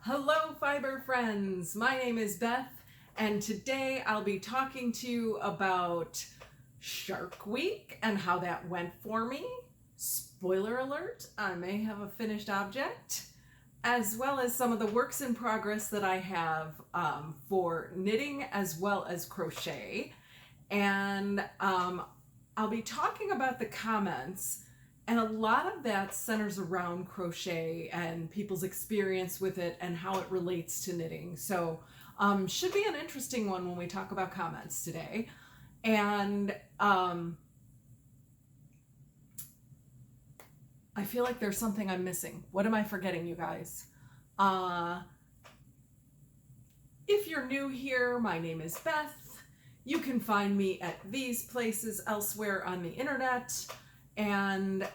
Hello fiber friends, my name is Beth and today I'll be talking to you about Shark Week and how that went for me. Spoiler alert, I may have a finished object, as well as some of the works in progress that I have for knitting as well as crochet. And I'll be talking about the comments, and a lot of that centers around crochet and people's experience with it and how it relates to knitting. So should be an interesting one when we talk about comments today. And I feel like there's something I'm missing. What am I forgetting, you guys? If you're new here, my name is Beth. You can find me at these places elsewhere on the internet. And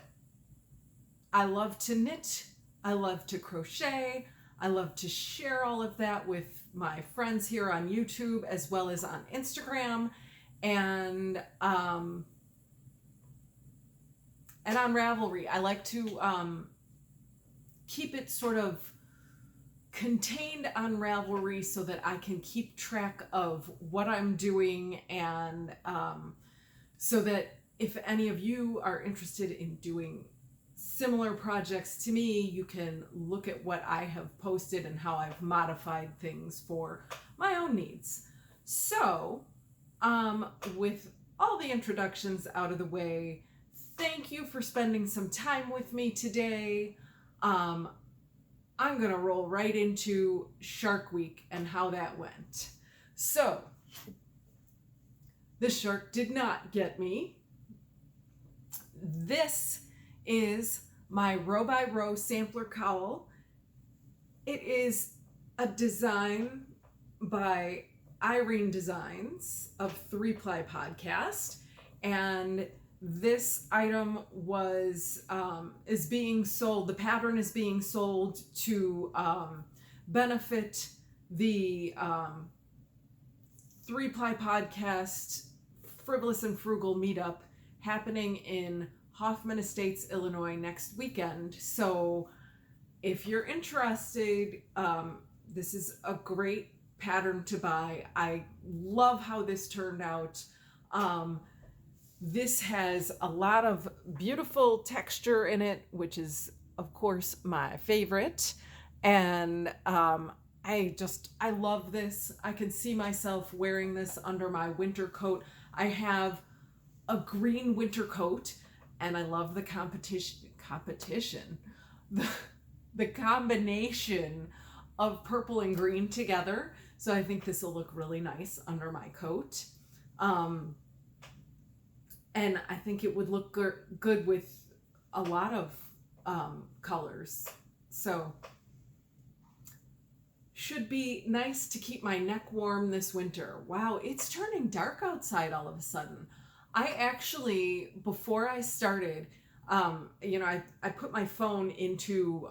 I love to knit, I love to crochet, I love to share all of that with my friends here on YouTube as well as on Instagram and on Ravelry. I like to keep it sort of contained on Ravelry so that I can keep track of what I'm doing, and so that if any of you are interested in doing similar projects to me, you can look at what I have posted and how I've modified things for my own needs. So, with all the introductions out of the way, thank you for spending some time with me today. I'm gonna roll right into Shark Week and how that went. So, the shark did not get me. This is my row by row sampler cowl. It is a design by Irene Designs of 3-Ply Podcast, and this item was is being sold. The pattern is being sold to benefit the 3-Ply Podcast Frivolous and Frugal meetup happening in Hoffman Estates, Illinois next weekend. So if you're interested, this is a great pattern to buy. I love how this turned out. This has a lot of beautiful texture in it, which is of course my favorite. And I love this. I can see myself wearing this under my winter coat. I have a green winter coat, and I love the the combination of purple and green together. So I think this will look really nice under my coat. And I think it would look good with a lot of colors. So should be nice to keep my neck warm this winter. Wow, it's turning dark outside all of a sudden. I actually, before I started, I put my phone into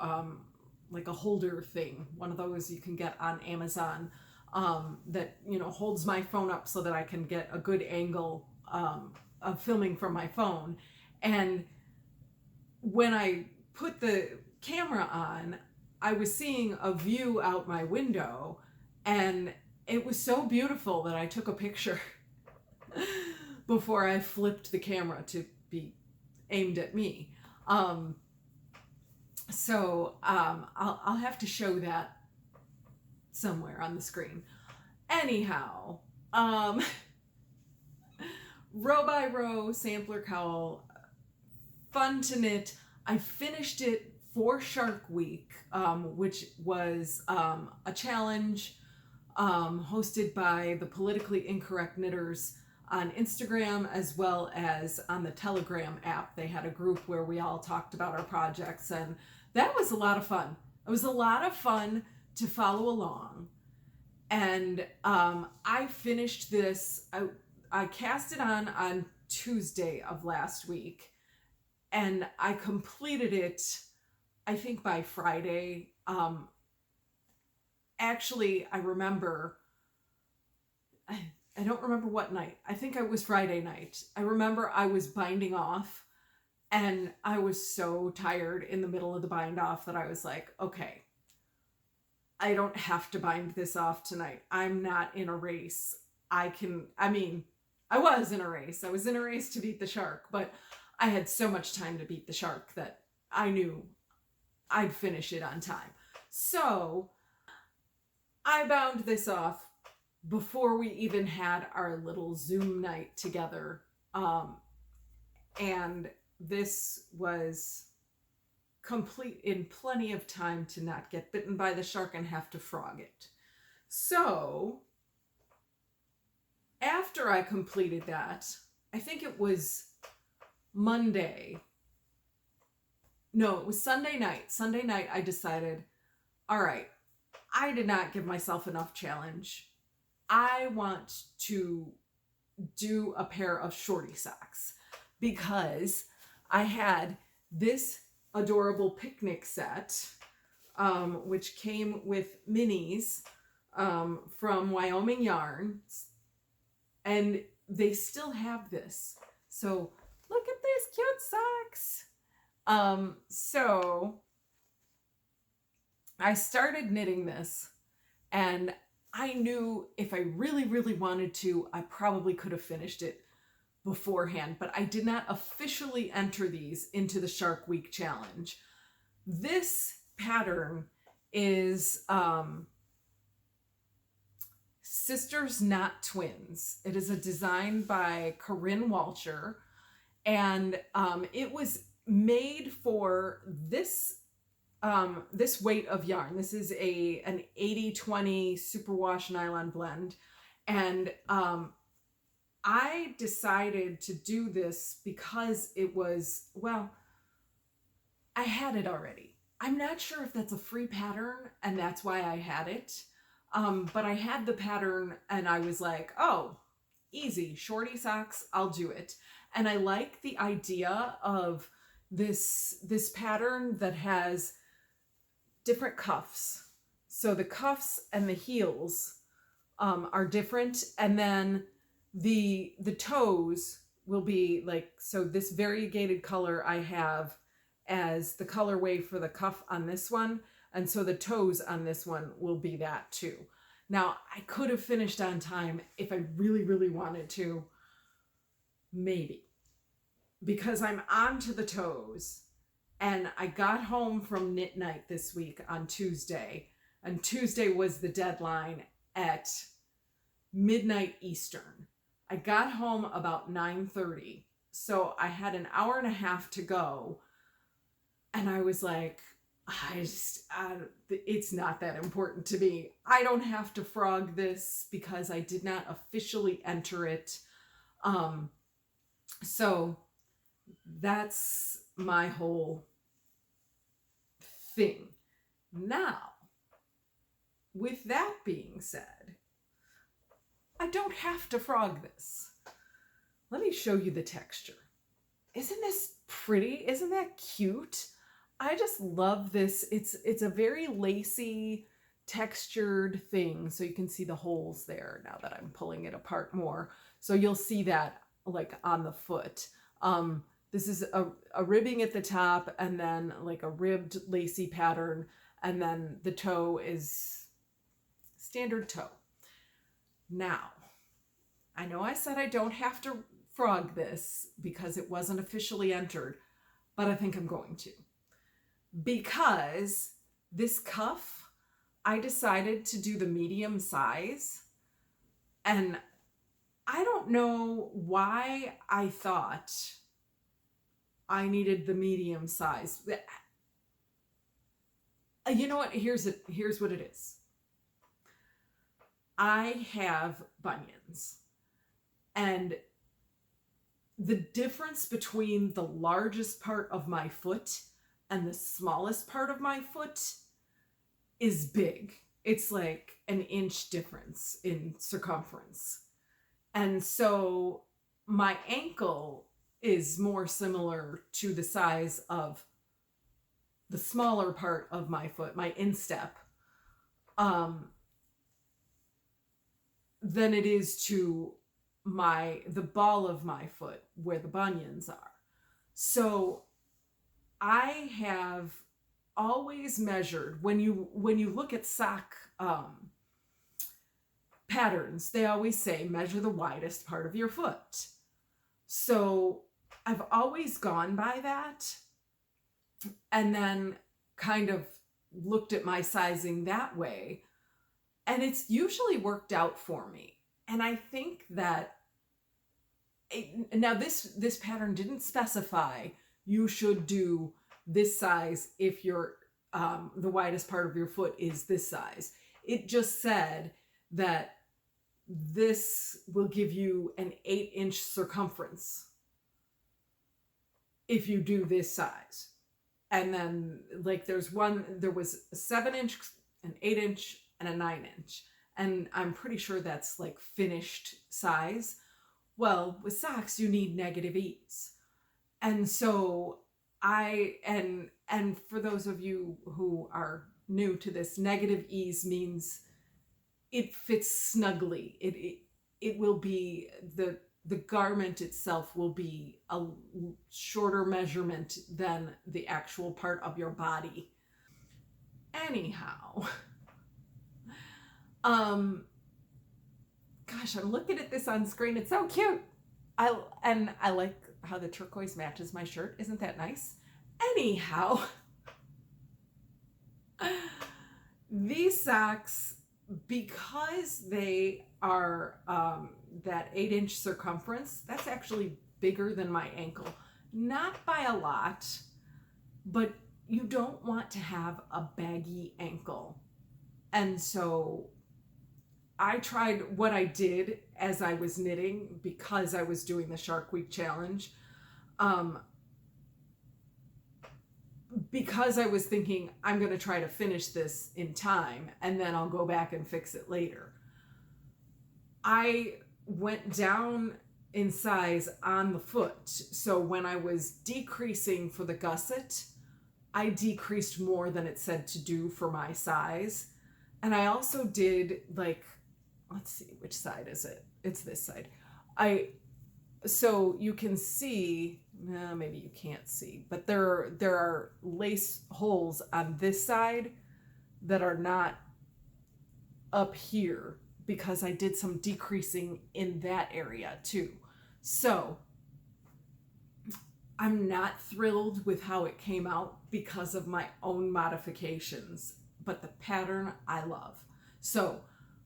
like a holder thing, one of those you can get on Amazon, that, holds my phone up so that I can get a good angle of filming from my phone. And when I put the camera on, I was seeing a view out my window, and it was so beautiful that I took a picture before I flipped the camera to be aimed at me. So I'll have to show that somewhere on the screen. Anyhow, row by row sampler cowl, fun to knit. I finished it for Shark Week, which was a challenge hosted by the Politically Incorrect Knitters on Instagram, as well as on the Telegram app. They had a group where we all talked about our projects, and that was a lot of fun. It was a lot of fun to follow along. And I finished this, I cast it on Tuesday of last week, and I completed it, I think, by Friday. Actually, I remember, I don't remember what night. I think it was Friday night. I remember I was binding off, and I was so tired in the middle of the bind off that I was like, okay, I don't have to bind this off tonight. I'm not in a race. I was in a race. I was in a race to beat the shark, but I had so much time to beat the shark that I knew I'd finish it on time. So I bound this off before we even had our little Zoom night together. And this was complete in plenty of time to not get bitten by the shark and have to frog it. So after I completed that, I think it was Monday. No, it was Sunday night. Sunday night, I decided, all right, I did not give myself enough challenge. I want to do a pair of shorty socks because I had this adorable picnic set, which came with minis from Wyoming Yarns, and they still have this. So look at these cute socks. So I started knitting this, and I knew if I really, really wanted to, I probably could have finished it beforehand, but I did not officially enter these into the Shark Week Challenge. This pattern is Sisters Not Twins. It is a design by Corrine Walcher, and it was made for this this weight of yarn. This is an 80-20 superwash nylon blend, and I decided to do this because it was, well, I had it already. I'm not sure if that's a free pattern and that's why I had it, but I had the pattern and I was like, oh, easy, shorty socks, I'll do it. And I like the idea of this pattern that has different cuffs. So the cuffs and the heels are different, and then the toes will be like, so this variegated color I have as the colorway for the cuff on this one, and so the toes on this one will be that too. Now I could have finished on time if I really, really wanted to, maybe, because I'm on to the toes. And I got home from knit night this week on Tuesday, and Tuesday was the deadline at midnight Eastern. I got home about 9:30, so I had an hour and a half to go, and I was like, it's not that important to me. I don't have to frog this because I did not officially enter it. So that's my whole thing. Now, with that being said, I don't have to frog this. Let me show you the texture. Isn't this pretty? Isn't that cute? I just love this. It's a very lacy, textured thing. So you can see the holes there now that I'm pulling it apart more. So you'll see that like on the foot. This is a ribbing at the top, and then like a ribbed lacy pattern, and then the toe is standard toe. Now, I know I said I don't have to frog this because it wasn't officially entered, but I think I'm going to. Because this cuff, I decided to do the medium size, and I don't know why I thought I needed the medium size. You know what? Here's what it is. I have bunions, and the difference between the largest part of my foot and the smallest part of my foot is big. It's like an inch difference in circumference. And so my ankle is more similar to the size of the smaller part of my foot, my instep, than it is to the ball of my foot where the bunions are. So I have always measured when you look at sock patterns, they always say measure the widest part of your foot. So I've always gone by that, and then kind of looked at my sizing that way, and it's usually worked out for me. And I think that now this pattern didn't specify you should do this size if your the widest part of your foot is this size. It just said that this will give you an 8-inch circumference if you do this size. And then like there was a 7-inch, an 8-inch, and a 9-inch. And I'm pretty sure that's like finished size. Well, with socks, you need negative ease. And so and for those of you who are new to this, negative ease means it fits snugly. It will be, the garment itself will be a shorter measurement than the actual part of your body. Anyhow, gosh, I'm looking at this on screen. It's so cute. I like how the turquoise matches my shirt. Isn't that nice? Anyhow, these socks, because they are that 8-inch circumference, that's actually bigger than my ankle. Not by a lot, but you don't want to have a baggy ankle. And so I tried what I did as I was knitting, because I was doing the Shark Week challenge. Because I was thinking I'm going to try to finish this in time and then I'll go back and fix it later. I went down in size on the foot. So when I was decreasing for the gusset, I decreased more than it said to do for my size. And I also did like, let's see, which side is it? It's this side. So you can see, maybe you can't see, but there are lace holes on this side that are not up here because I did some decreasing in that area too. So I'm not thrilled with how it came out because of my own modifications, but the pattern I love. So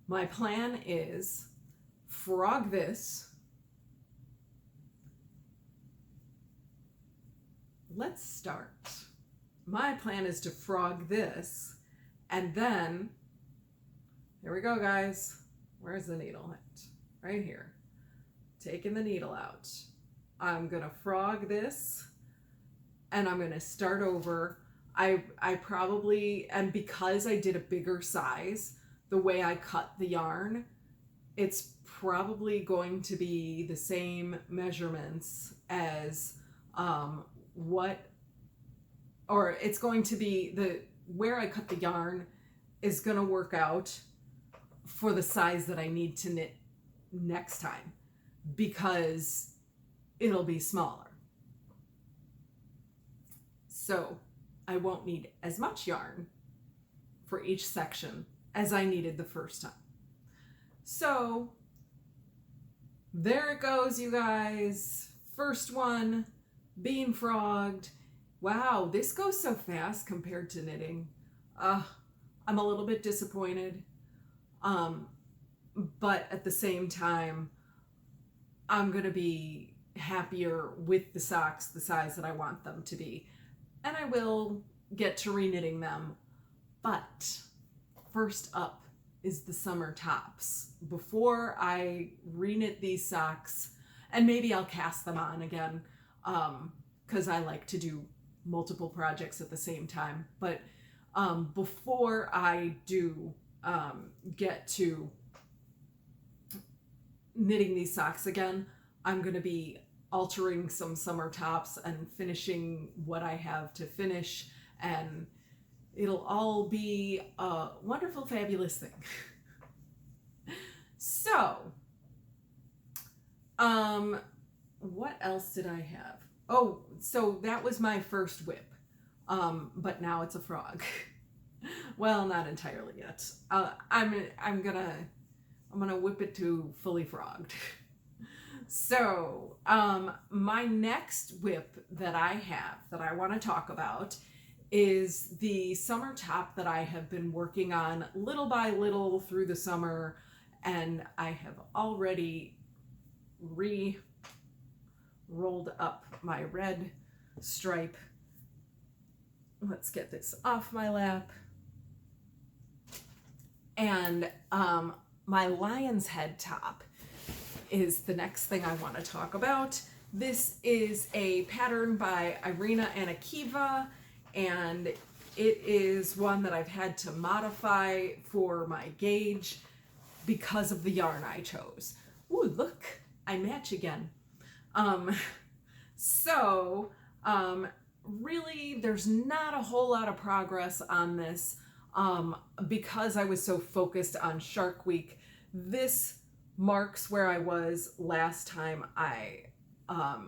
my plan is frog this. Let's start. My plan is to frog this, and then, here we go, guys. Where's the needle? Right here. Taking the needle out. I'm gonna frog this, and I'm gonna start over. I probably, and because I did a bigger size, the way I cut the yarn, it's probably going to be the same measurements as it's going to be where I cut the yarn is going to work out for the size that I need to knit next time, because it'll be smaller. So I won't need as much yarn for each section as I needed the first time. So there it goes, you guys. First one being frogged. Wow, this goes so fast compared to knitting. I'm a little bit disappointed. But at the same time, I'm gonna be happier with the socks the size that I want them to be. And I will get to reknitting them. But first up is the summer tops. Before I reknit these socks, and maybe I'll cast them on again, because I like to do multiple projects at the same time. But before I do get to knitting these socks again, I'm going to be altering some summer tops and finishing what I have to finish, and it'll all be a wonderful, fabulous thing. So, what else did I have? Oh, so that was my first whip. but now it's a frog. Well, not entirely yet. I'm gonna whip it to fully frogged. So, my next whip that I have that I want to talk about is the summer top that I have been working on little by little through the summer, and I have already rolled up my red stripe. Let's get this off my lap. And my Lionshead top is the next thing I want to talk about. This is a pattern by Irina and Anikeeva, and it is one that I've had to modify for my gauge because of the yarn I chose. Ooh, look, I match again. Really, there's not a whole lot of progress on this because I was so focused on Shark Week. This marks where I was last time I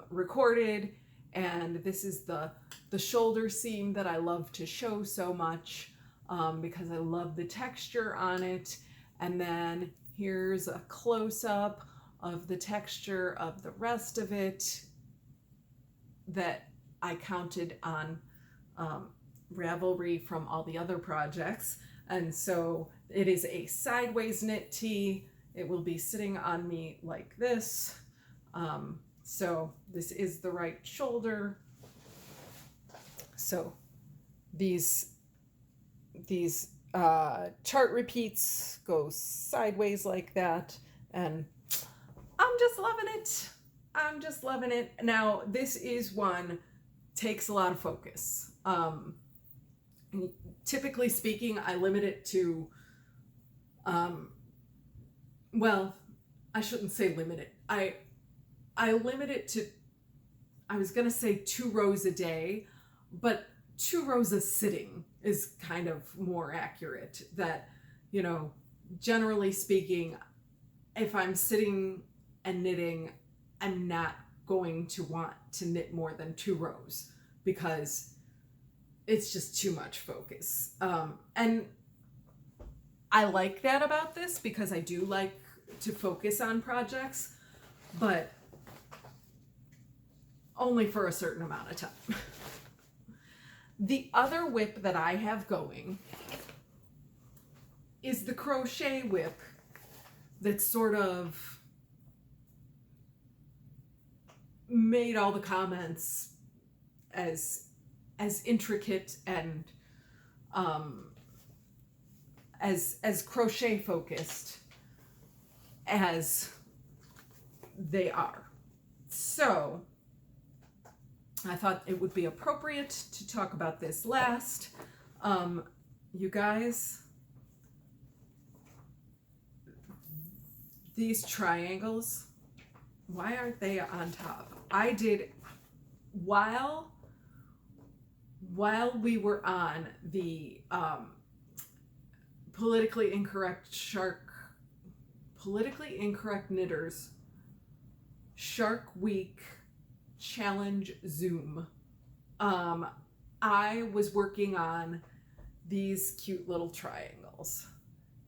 recorded, and this is the shoulder seam that I love to show so much because I love the texture on it. And then here's a close-up of the texture of the rest of it that I counted on Ravelry from all the other projects. And so it is a sideways knit tee. It will be sitting on me like this. So this is the right shoulder. So these chart repeats go sideways like that, and I'm just loving it. I'm just loving it. Now, this is one takes a lot of focus. Typically speaking, I limit it to, well, I shouldn't say limit it. I limit it to, I was going to say 2 rows a day, but 2 rows a sitting is kind of more accurate. That, you know, generally speaking, if I'm sitting and knitting, I'm not going to want to knit more than 2 rows because it's just too much focus. And I like that about this because I do like to focus on projects, but only for a certain amount of time. The other whip that I have going is the crochet whip that's sort of made all the comments as intricate and as crochet focused as they are. So I thought it would be appropriate to talk about this last. You guys, these triangles, why aren't they on top? I did, while we were on the politically incorrect knitters Shark Week Challenge Zoom, I was working on these cute little triangles.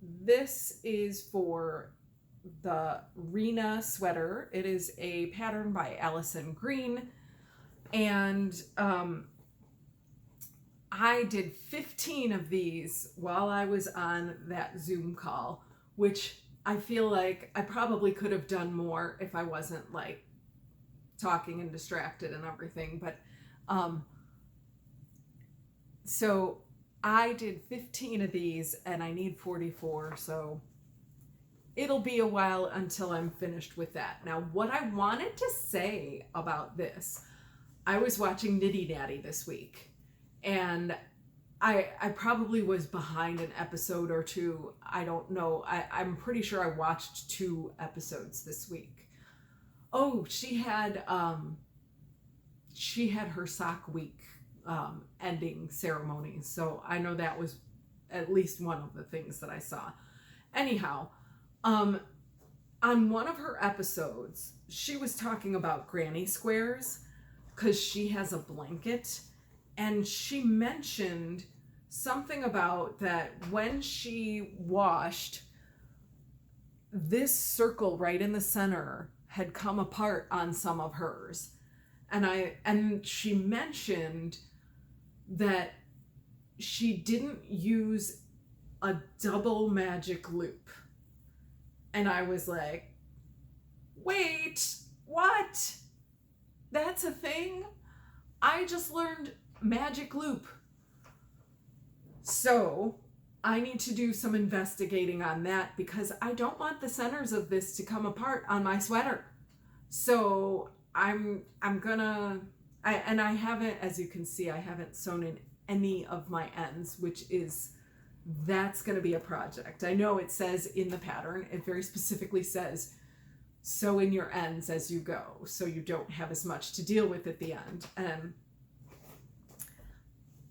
This is for the Rena sweater. It is a pattern by Alison Green, and I did 15 of these while I was on that Zoom call, which I feel like I probably could have done more if I wasn't like talking and distracted and everything. But so I did 15 of these and I need 44, so it'll be a while until I'm finished with that. Now, what I wanted to say about this, I was watching Knitty Natty this week, and I probably was behind an episode or two. I don't know. I'm pretty sure I watched 2 episodes this week. Oh, she had her sock week ending ceremony. So I know that was at least one of the things that I saw. Anyhow, on one of her episodes, she was talking about granny squares because she has a blanket, and she mentioned something about that when she washed, this circle right in the center had come apart on some of hers. And she mentioned that she didn't use a double magic loop. And I was like, wait, what? That's a thing? I just learned magic loop. So I need to do some investigating on that because I don't want the centers of this to come apart on my sweater. So I'm gonna, I haven't, as you can see, I haven't sewn in any of my ends, that's gonna be a project. I know it says in the pattern, it very specifically says, sew in your ends as you go, so you don't have as much to deal with at the end. And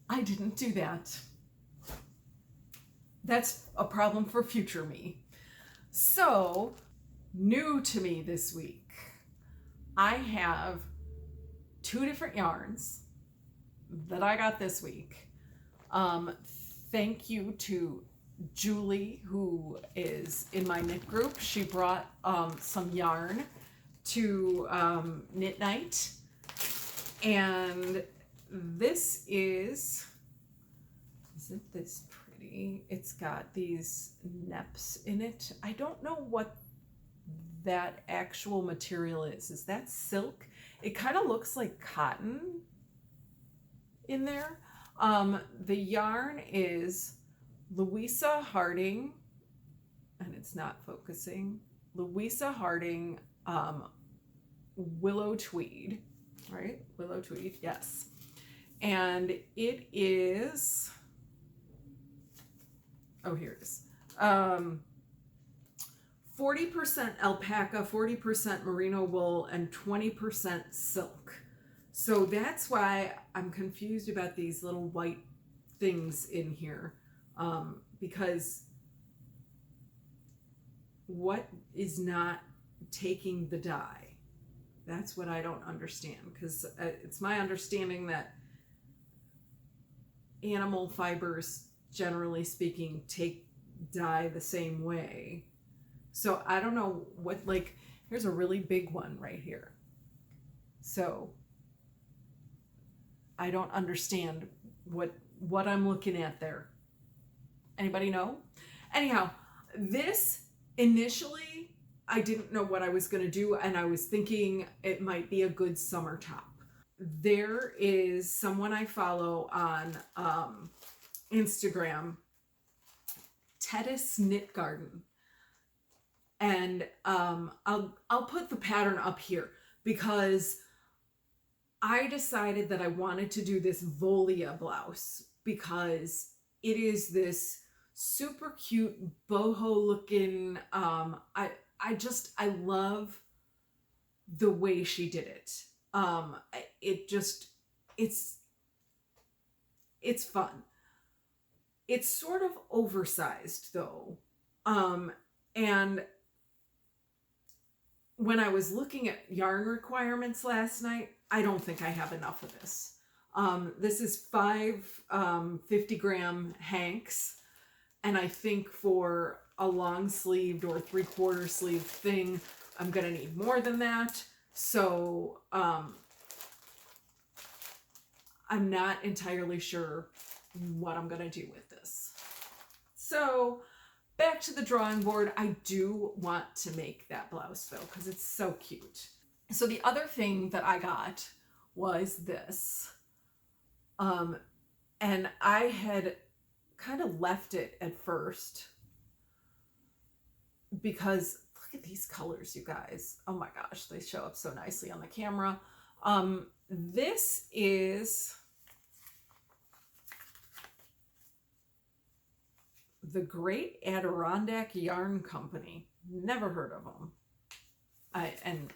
I didn't do that. That's a problem for future me. So, new to me this week, I have 2 different yarns that I got this week. Thank you to Julie, who is in my knit group. She brought some yarn to Knit Night, and this isn't this pretty? It's got these neps in it. I don't know what that actual material is. Is that silk? It kind of looks like cotton in there. The yarn is Louisa Harding, and it's not focusing, Louisa Harding Willow Tweed, right? Willow Tweed, yes. And it is, oh, here it is. 40% alpaca, 40% merino wool, and 20% silk. So that's why I'm confused about these little white things in here. Because what is not taking the dye? That's what I don't understand, because it's my understanding that animal fibers, generally speaking, take dye the same way. So I don't know what, like, here's a really big one right here. So I don't understand what I'm looking at there. Anybody know? Anyhow, this initially, I didn't know what I was going to do, and I was thinking it might be a good summer top. There is someone I follow on Instagram, Teti's Knit Garden, and I'll put the pattern up here because I decided that I wanted to do this Volia blouse because it is this super cute boho looking, I love the way she did it. It's fun. It's sort of oversized though. And when I was looking at yarn requirements last night, I don't think I have enough of this. This is 5 50-gram hanks, and I think for a long sleeved or 3/4 sleeve thing, I'm gonna need more than that. So I'm not entirely sure what I'm gonna do with this. So back to the drawing board. I do want to make that blouse though, because it's so cute. So the other thing that I got was this. And I had kind of left it at first because look at these colors, you guys. Oh my gosh, they show up so nicely on the camera. This is the Great Adirondack Yarn Company. Never heard of them. And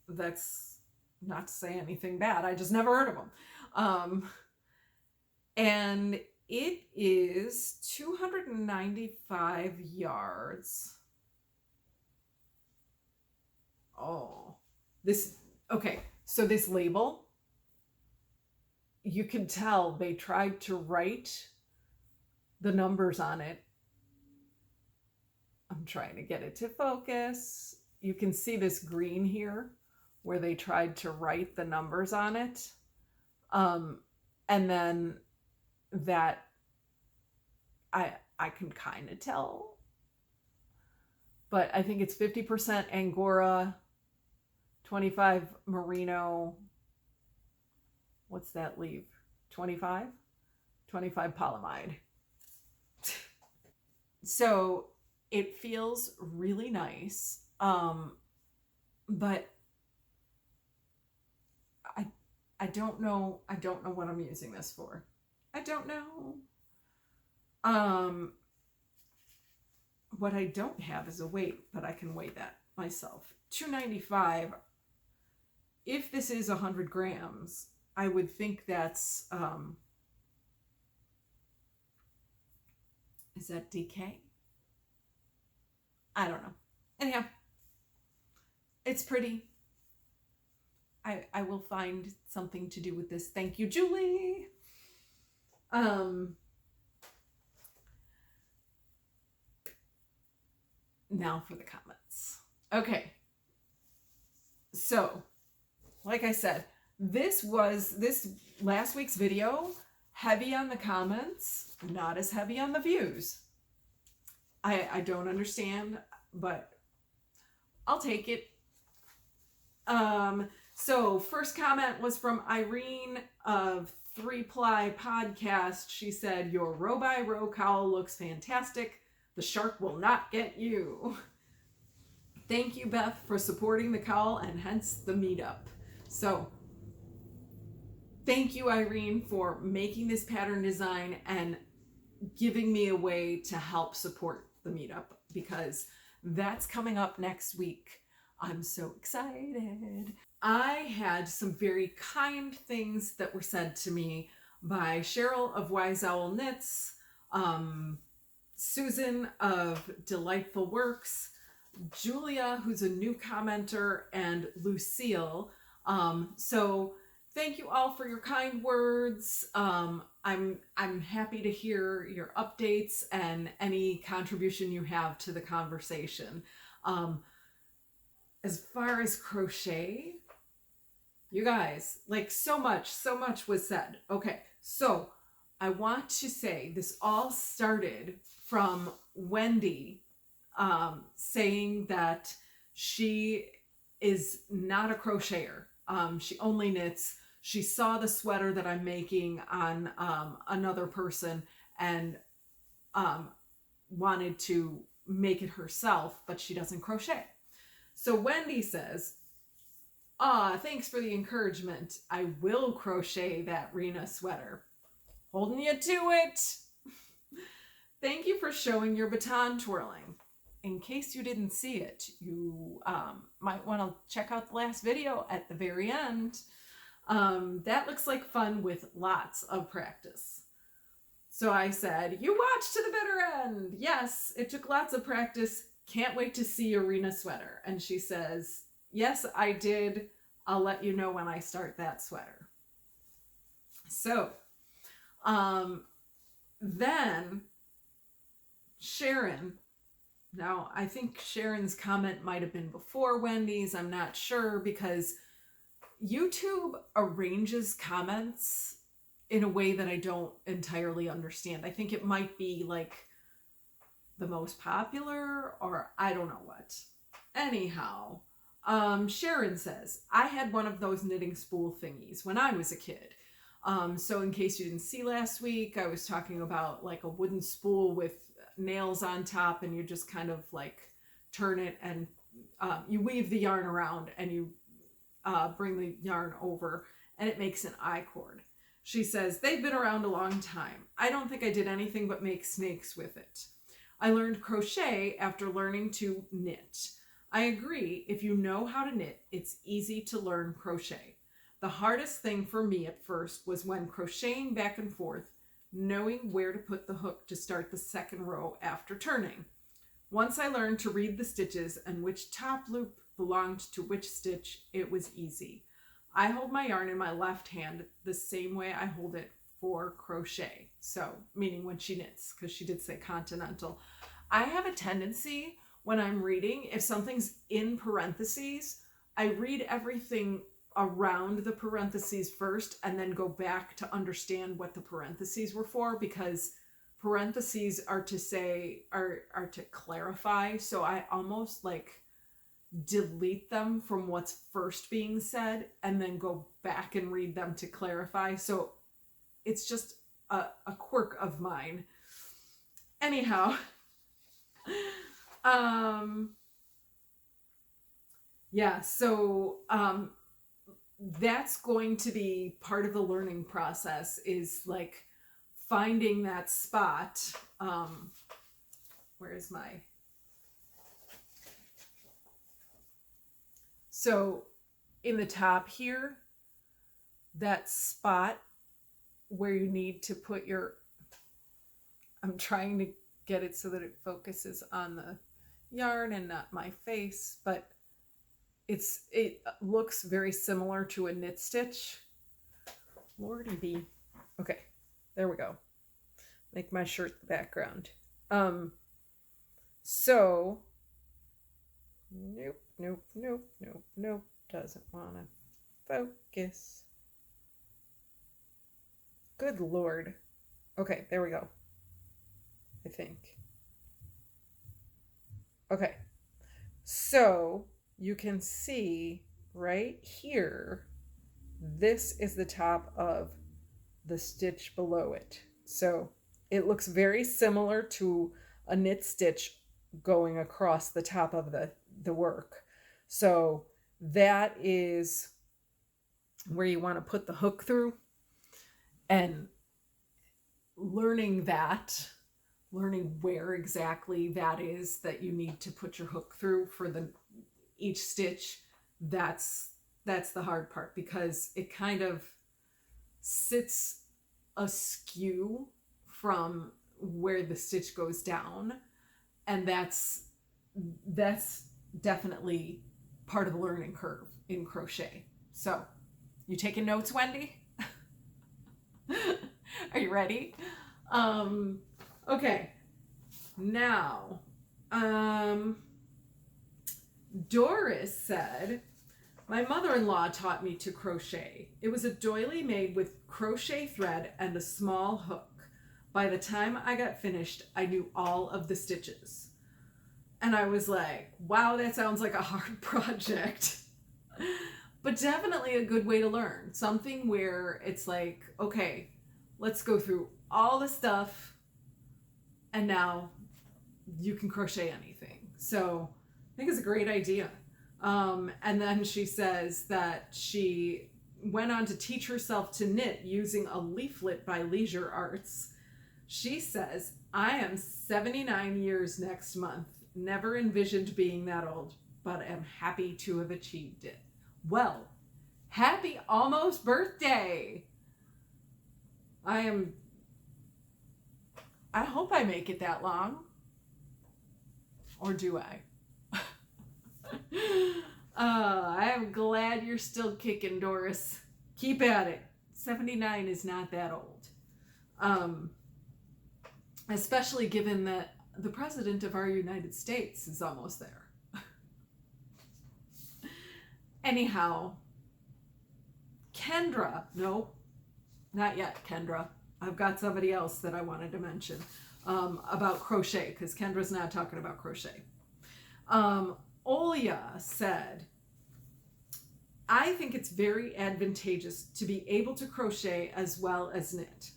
that's not to say anything bad. I just never heard of them. And it is 295 yards. Oh, okay. So this label you can tell they tried to write the numbers on it. I'm trying to get it to focus. You can see this green here where they tried to write the numbers on it. And then that I can kind of tell, but I think it's 50% Angora, 25 merino. What's that leave? 25? 25 polyamide. So it feels really nice. But I don't know what I'm using this for. I don't know. What I don't have is a weight, but I can weigh that myself. 295. If this is 100 grams, I would think that's, is that DK? I don't know. Anyhow, it's pretty. I will find something to do with this. Thank you, Julie. Now for the comments. Okay. So, like I said, this last week's video, heavy on the comments, not as heavy on the views. I don't understand, but I'll take it. So first comment was from Irene of 3-Ply Podcast. She said, your row by row cowl looks fantastic. The shark will not get you. Thank you, Beth, for supporting the cowl and hence the meetup. So thank you, Irene, for making this pattern design and giving me a way to help support the meetup, because that's coming up next week. I'm so excited. I had some very kind things that were said to me by Cheryl of Wise Owl Knits, Susan of Delightful Works, Julia, who's a new commenter, and Lucille. So thank you all for your kind words. I'm happy to hear your updates and any contribution you have to the conversation. As far as crochet, you guys, like so much was said. Okay, so I want to say this all started from Wendy saying that she is not a crocheter. She only knits. She saw the sweater that I'm making on another person and wanted to make it herself, but she doesn't crochet. So Wendy says, thanks for the encouragement. I will crochet that Rena sweater. Holding you to it. Thank you for showing your baton twirling. In case you didn't see it, you might want to check out the last video at the very end. That looks like fun with lots of practice. So I said, you watched to the bitter end. Yes, it took lots of practice. Can't wait to see Irina sweater. And she says, yes, I did. I'll let you know when I start that sweater. So, then Sharon, now I think Sharon's comment might have been before Wendy's. I'm not sure, because YouTube arranges comments in a way that I don't entirely understand. I think it might be like the most popular, or I don't know what. Anyhow, Sharon says, I had one of those knitting spool thingies when I was a kid. So in case you didn't see last week, I was talking about like a wooden spool with nails on top, and you just kind of like turn it and you weave the yarn around and you bring the yarn over and it makes an I-cord. She says, they've been around a long time. I don't think I did anything but make snakes with it. I learned crochet after learning to knit. I agree, if you know how to knit, it's easy to learn crochet. The hardest thing for me at first was when crocheting back and forth, knowing where to put the hook to start the second row after turning. Once I learned to read the stitches and which top loop belonged to which stitch, it was easy. I hold my yarn in my left hand the same way I hold it for crochet. So, meaning when she knits, because she did say continental. I have a tendency when I'm reading, if something's in parentheses, I read everything around the parentheses first and then go back to understand what the parentheses were for, because parentheses are to say, are to clarify. So I almost like delete them from what's first being said and then go back and read them to clarify. So it's just a quirk of mine. Anyhow, yeah, so that's going to be part of the learning process, is like finding that spot. Where's my... So in the top here, that spot where you need to put your... I'm trying to get it so that it focuses on the yarn and not my face, but it looks very similar to a knit stitch. Lordy bee. Okay, there we go. Make my shirt the background. So nope, doesn't want to focus. Good Lord. Okay, there we go. I think. Okay, so you can see right here, this is the top of the stitch below it. So it looks very similar to a knit stitch going across the top of the work. So that is where you want to put the hook through, and learning where exactly that is that you need to put your hook through for each stitch, that's the hard part, because it kind of sits askew from where the stitch goes down, and that's definitely part of the learning curve in crochet. So, you taking notes, Wendy? Are you ready? Okay. Now, Doris said, my mother-in-law taught me to crochet. It was a doily made with crochet thread and a small hook. By the time I got finished, I knew all of the stitches. And I was like, wow, that sounds like a hard project. But definitely a good way to learn. Something where it's like, okay, let's go through all the stuff, and now you can crochet anything. So I think it's a great idea. And then she says that she went on to teach herself to knit using a leaflet by Leisure Arts. She says, I am 79 years next month. Never envisioned being that old, but am happy to have achieved it. Well, happy almost birthday. I hope I make it that long. Or do I? I am glad you're still kicking, Doris. Keep at it. 79 is not that old. Especially given that the president of our United States is almost there. Anyhow, Kendra, no, not yet, Kendra. I've got somebody else that I wanted to mention about crochet, because Kendra's not talking about crochet. Olia said, I think it's very advantageous to be able to crochet as well as knit.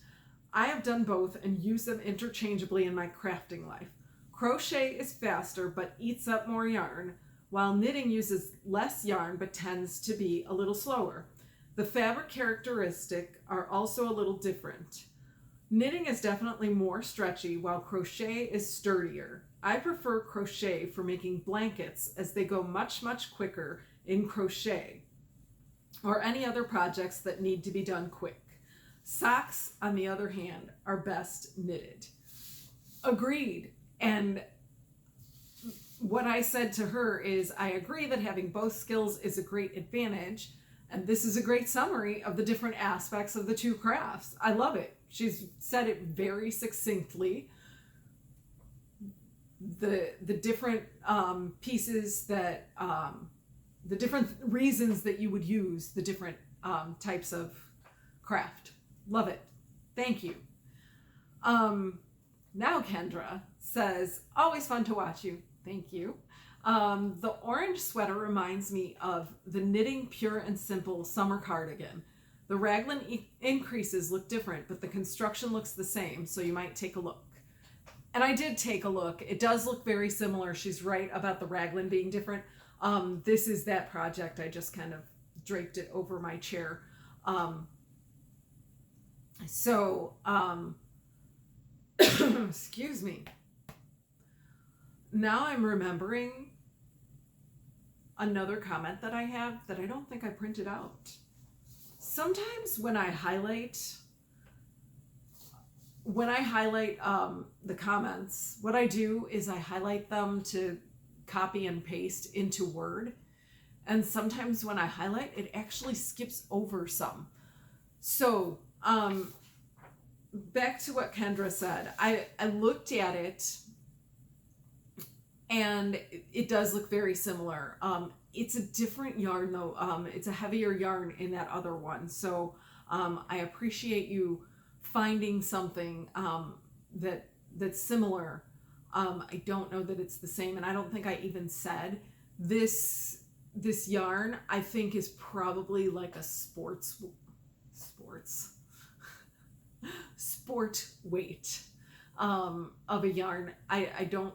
I have done both and use them interchangeably in my crafting life. Crochet is faster but eats up more yarn, while knitting uses less yarn but tends to be a little slower. The fabric characteristics are also a little different. Knitting is definitely more stretchy, while crochet is sturdier. I prefer crochet for making blankets, as they go much, much quicker in crochet, or any other projects that need to be done quick. Socks, on the other hand, are best knitted. Agreed. And what I said to her is, I agree that having both skills is a great advantage, And this is a great summary of the different aspects of the two crafts. I love it. She's said it very succinctly. The different pieces that, the different reasons that you would use the different types of craft. Love it. Thank you. Now Kendra says, always fun to watch you. Thank you. The orange sweater reminds me of the Knitting Pure and Simple summer cardigan. The raglan increases look different, but the construction looks the same, so you might take a look. And I did take a look. It does look very similar. She's right about the raglan being different. This is that project. I just kind of draped it over my chair. Excuse me. Now I'm remembering another comment that I have that I don't think I printed out. Sometimes when I highlight the comments, what I do is I highlight them to copy and paste into Word. And sometimes when I highlight, it actually skips over some. So, back to what Kendra said, I looked at it and it does look very similar. It's a different yarn though. It's a heavier yarn in that other one. So I appreciate you finding something that's similar. I don't know that it's the same, and I don't think I even said this yarn I think is probably like a sport weight of a yarn. I don't,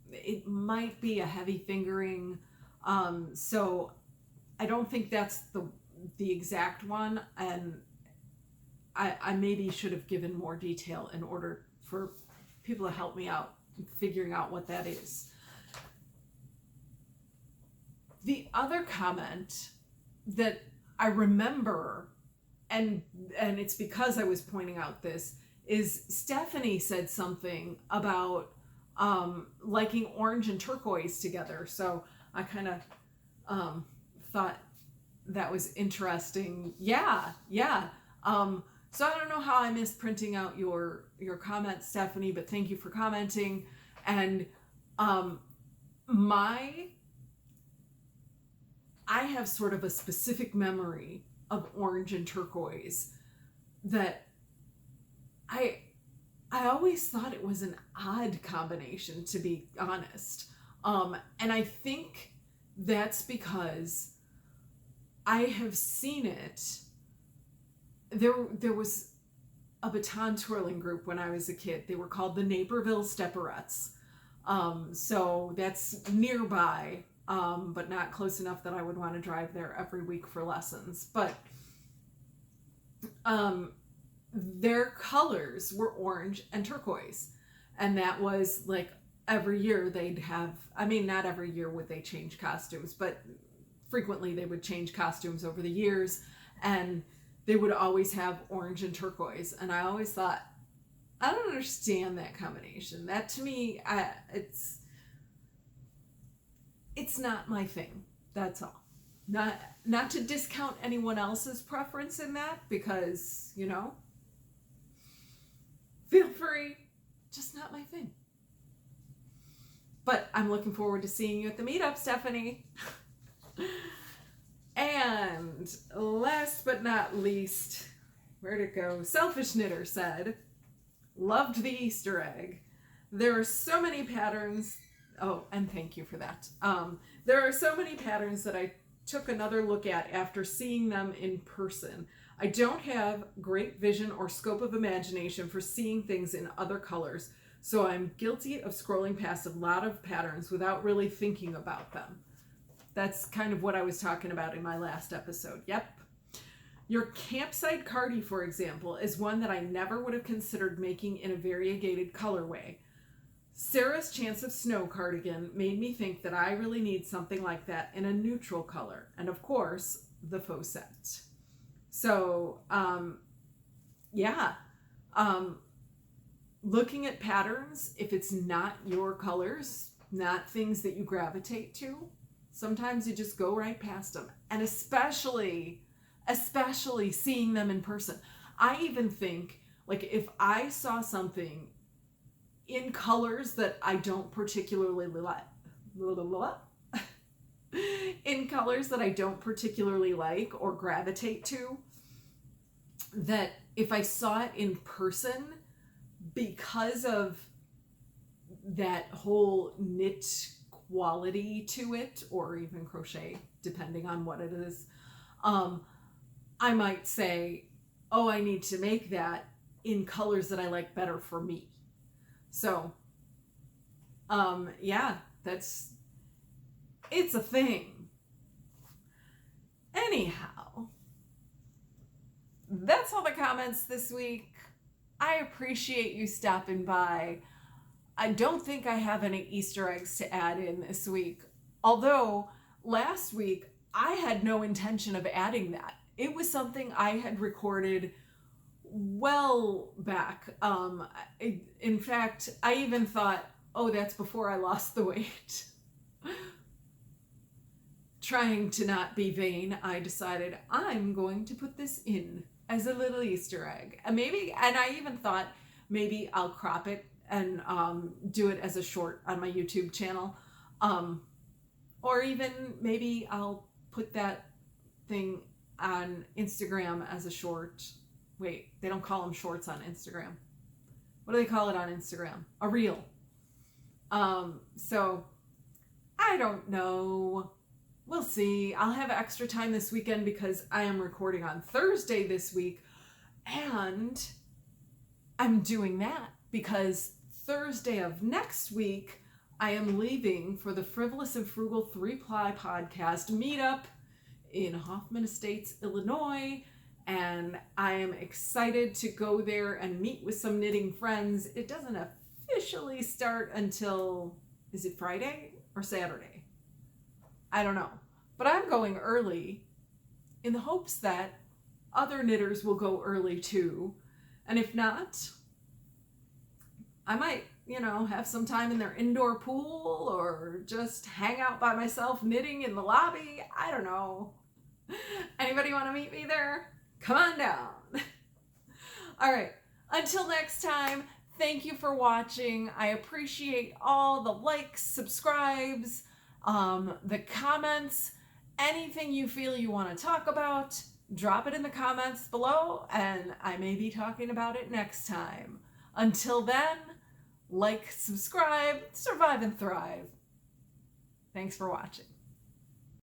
it might be a heavy fingering, so I don't think that's the exact one, and I maybe should have given more detail in order for people to help me out figuring out what that is. The other comment that I remember, and it's because I was pointing out this, is Stephanie said something about liking orange and turquoise together. So I kind of thought that was interesting. Yeah. So I don't know how I missed printing out your comment, Stephanie, but thank you for commenting. And I have sort of a specific memory of orange and turquoise that I always thought it was an odd combination, to be honest. And I think that's because I have seen it. There was a baton twirling group when I was a kid. They were called the Naperville Stepperettes. So that's nearby, but not close enough that I would want to drive there every week for lessons. But their colors were orange and turquoise. And that was like every year they'd have, I mean, not every year would they change costumes, but frequently they would change costumes over the years. And they would always have orange and turquoise. And I always thought, I don't understand that combination. That to me, it's not my thing. That's all. Not to discount anyone else's preference in that, because, you know, feel free, just not my thing. But I'm looking forward to seeing you at the meetup, Stephanie. And last but not least, where'd it go? Selfish Knitter said, loved the Easter egg. There are so many patterns. Oh, and thank you for that. There are so many patterns that I took another look at after seeing them in person. I don't have great vision or scope of imagination for seeing things in other colors, so I'm guilty of scrolling past a lot of patterns without really thinking about them. That's kind of what I was talking about in my last episode. Yep. Your campsite cardie, for example, is one that I never would have considered making in a variegated colorway. Sarah's Chance of Snow cardigan made me think that I really need something like that in a neutral color. And of course, the faux set. So, yeah. Looking at patterns, if it's not your colors, not things that you gravitate to, sometimes you just go right past them. And especially especially seeing them in person. I even think, like, if I saw something in colors that I don't particularly like, in colors that I don't particularly like or gravitate to, that if I saw it in person, because of that whole knit quality to it, or even crochet, depending on what it is, I might say, oh, I need to make that in colors that I like better for me. So, yeah, it's a thing. Anyhow, that's all the comments this week. I appreciate you stopping by. I don't think I have any Easter eggs to add in this week, although last week I had no intention of adding that. It was something I had recorded well back. In fact, I even thought, oh, that's before I lost the weight. Trying to not be vain, I decided I'm going to put this in as a little Easter egg. And I even thought maybe I'll crop it and do it as a short on my YouTube channel. Or even maybe I'll put that thing on Instagram as a short. Wait, they don't call them shorts on Instagram. What do they call it on Instagram? A reel. So I don't know. We'll see. I'll have extra time this weekend because I am recording on Thursday this week, and I'm doing that because Thursday of next week I am leaving for the Frivolous and Frugal 3-Ply podcast meetup in Hoffman Estates, Illinois, and I am excited to go there and meet with some knitting friends. It doesn't officially start until, is it Friday or Saturday? I don't know, but I'm going early in the hopes that other knitters will go early too. And if not, I might, have some time in their indoor pool or just hang out by myself knitting in the lobby. I don't know. Anybody want to meet me there? Come on down. All right. Until next time, thank you for watching. I appreciate all the likes, subscribes, the comments, anything you feel you want to talk about, drop it in the comments below and I may be talking about it next time. Until then, like, subscribe, survive and thrive. Thanks for watching.